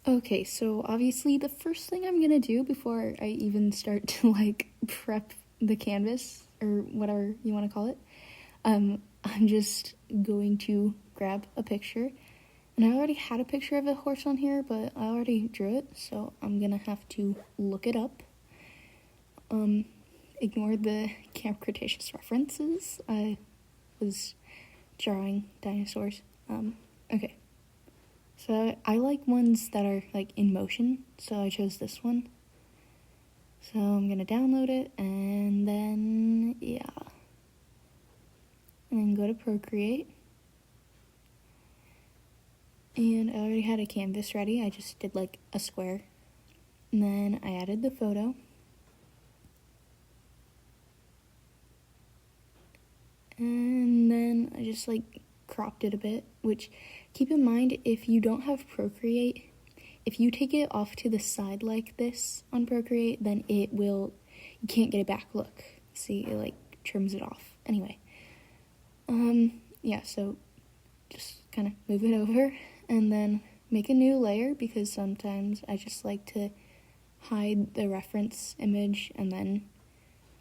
Okay, so obviously the first thing I'm gonna do before I even start to like prep the canvas or whatever you want to call it, I'm just going to grab a picture. And I already had a picture of a horse on here, but I already drew it, so I'm gonna have to look it up. Ignore the Camp Cretaceous references. I was drawing dinosaurs. Okay. So I like ones that are like in motion, so I chose this one. So I'm gonna download it and then, yeah. And then go to Procreate. And I already had a canvas ready, I just did like a square. And then I added the photo. And then I just like cropped it a bit, which keep in mind if you don't have Procreate, if you take it off to the side like this on Procreate, then you can't get it back. Look, see, it like trims it off. Anyway, yeah, so just kind of move it over and then make a new layer because sometimes I just like to hide the reference image and then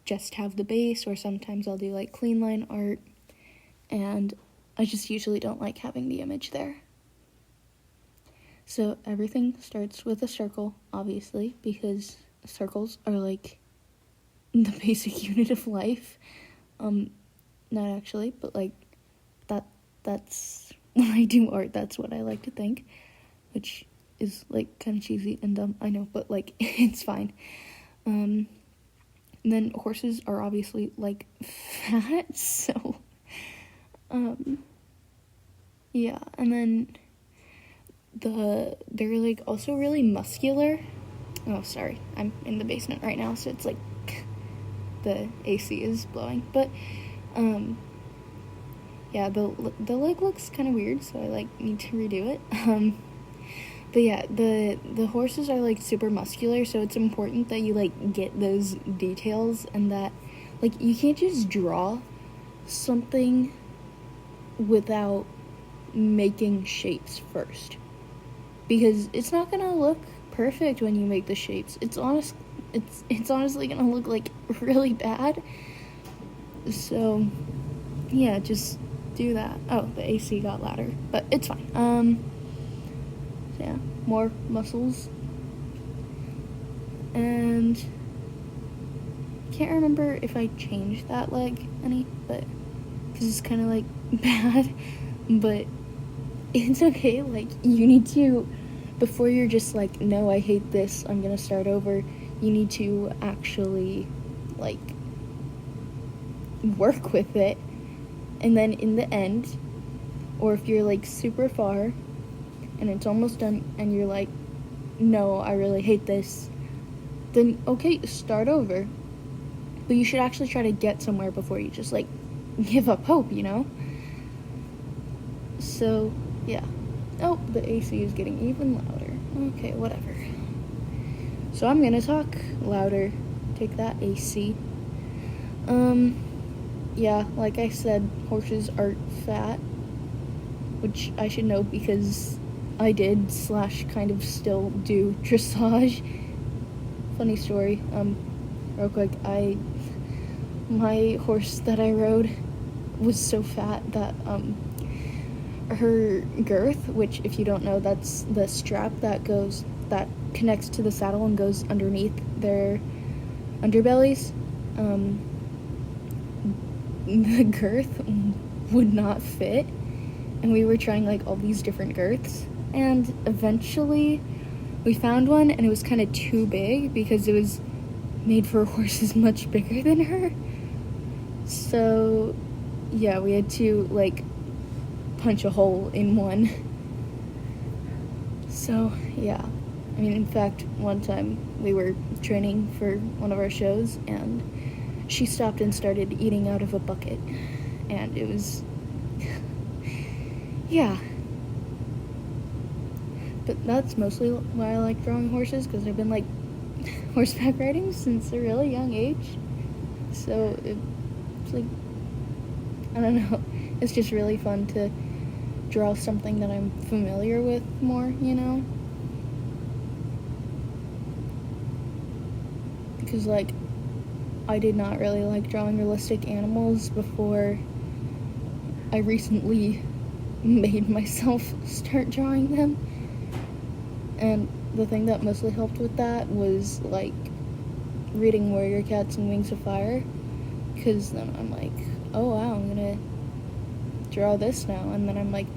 just have the base, or sometimes I'll do like clean line art, and I just usually don't like having the image there. So everything starts with a circle, obviously, because circles are like the basic unit of life. Not actually, but like that's when I do art, that's what I like to think, which is like kind of cheesy and dumb, I know, but like it's fine. And then horses are obviously like fat, so yeah, and then they're like also really muscular. Oh, sorry, I'm in the basement right now, so it's like the AC is blowing, but yeah, the leg looks kind of weird, so I like need to redo it. But yeah, the horses are like super muscular, so it's important that you like get those details, and that like you can't just draw something without making shapes first, because it's not gonna look perfect when you make the shapes. It's honestly gonna look like really bad. So yeah, just do that. Oh, the AC got louder, but it's fine. Yeah, more muscles. And can't remember if I changed that leg any, but because it's kind of like bad, but it's okay. Like, you need to, before you're just like, no, I hate this, I'm gonna start over, you need to actually like work with it, and then in the end, or if you're like super far and it's almost done and you're like, no, I really hate this, then okay, start over. But you should actually try to get somewhere before you just like give up hope, you know? So yeah. Oh, the AC is getting even louder. Okay, whatever. So I'm gonna talk louder. Take that, AC. Yeah, like I said, horses are fat, which I should know because I did / kind of still do dressage. Funny story, real quick, my horse that I rode was so fat that, her girth, which if you don't know, that's the strap that connects to the saddle and goes underneath their underbellies, the girth would not fit, and we were trying like all these different girths, and eventually we found one, and it was kind of too big because it was made for horses much bigger than her. So yeah, we had to like punch a hole in one. So yeah, I mean, in fact, one time we were training for one of our shows, and she stopped and started eating out of a bucket, and it was yeah. But that's mostly why I like drawing horses, because I've been like horseback riding since a really young age. So it's like, I don't know, it's just really fun to draw something that I'm familiar with more, you know? because, like, I did not really like drawing realistic animals before I recently made myself start drawing them. And the thing that mostly helped with that was, like, reading Warrior Cats and Wings of Fire, because then I'm like, oh wow, I'm gonna draw this now, and then I'm like,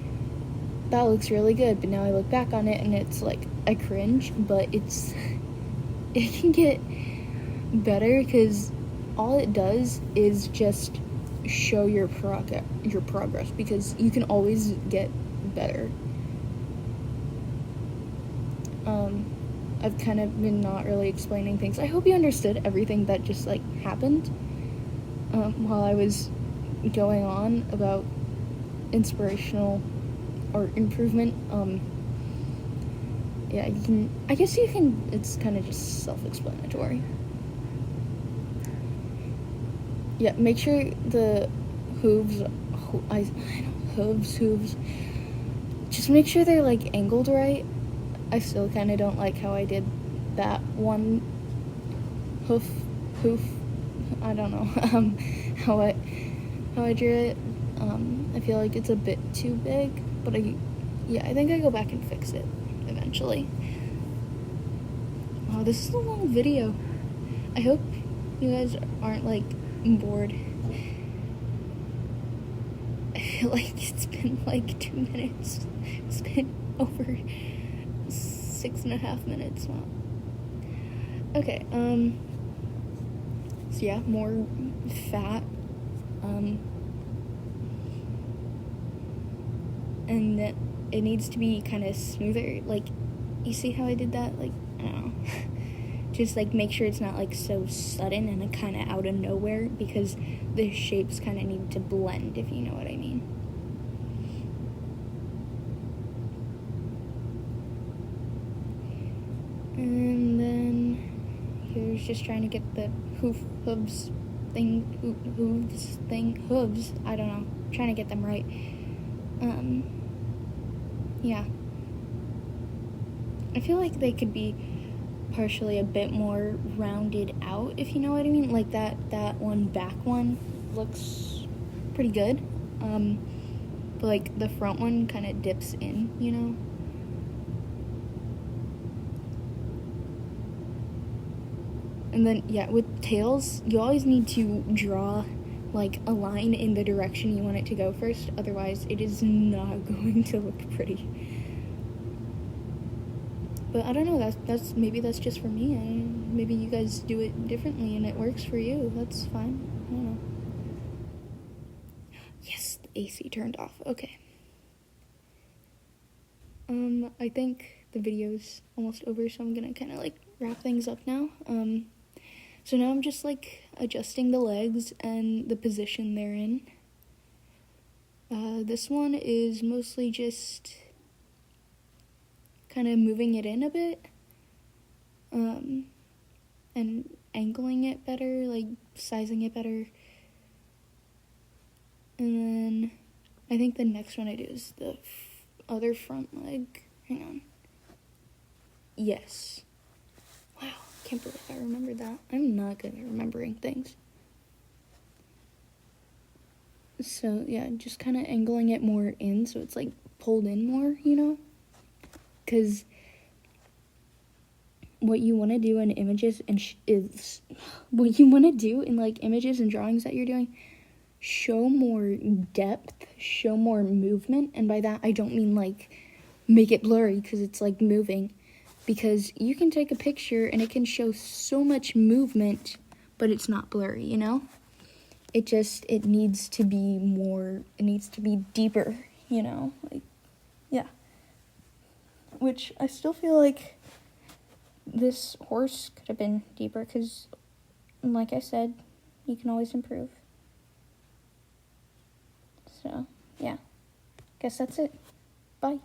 that looks really good, but now I look back on it and it's like, I cringe, but it can get better, because all it does is just show your progress, because you can always get better. I've kind of been not really explaining things. I hope you understood everything that just, like, happened while I was going on about inspirational art improvement. Yeah, I guess you can, it's kind of just self-explanatory. Yeah, make sure the hooves, just make sure they're, like, angled right. I still kind of don't like how I did that one hoof, I don't know, how I drew it. I feel like it's a bit too big, but I think I go back and fix it eventually. Oh, this is a long video. I hope you guys aren't, like, bored. I feel like it's been like 2 minutes. It's been over 6.5 minutes now. Okay, so yeah, more fat, and that it needs to be kind of smoother. Like, you see how I did that? Like, I don't know. Just, like, make sure it's not, like, so sudden and kind of out of nowhere, because the shapes kind of need to blend, if you know what I mean. And then here's just trying to get the hooves thing, I don't know, trying to get them right. Yeah. I feel like they could be partially a bit more rounded out, if you know what I mean. Like, that one back one looks pretty good. But, like, the front one kind of dips in, you know? And then, yeah, with tails, you always need to draw, like, a line in the direction you want it to go first. Otherwise, it is not going to look pretty. But I don't know, maybe that's just for me, and maybe you guys do it differently and it works for you. That's fine. I don't know. Yes, the AC turned off. Okay. I think the video's almost over, so I'm gonna kind of, like, wrap things up now. So now I'm just, like, adjusting the legs and the position they're in. This one is mostly just kind of moving it in a bit, and angling it better, like, sizing it better. And then I think the next one I do is the other front leg. Hang on. Yes. Wow, can't believe I remembered that. I'm not good at remembering things. So, yeah, just kind of angling it more in so it's, like, pulled in more, you know? Because what you want to do in images what you want to do in, like, images and drawings that you're doing, show more depth, show more movement. And by that, I don't mean, like, make it blurry because it's, like, moving. Because you can take a picture and it can show so much movement, but it's not blurry, you know? It needs to be deeper, you know? Like, yeah. Which I still feel like this horse could have been deeper because, like I said, you can always improve. So, yeah. Guess that's it. Bye.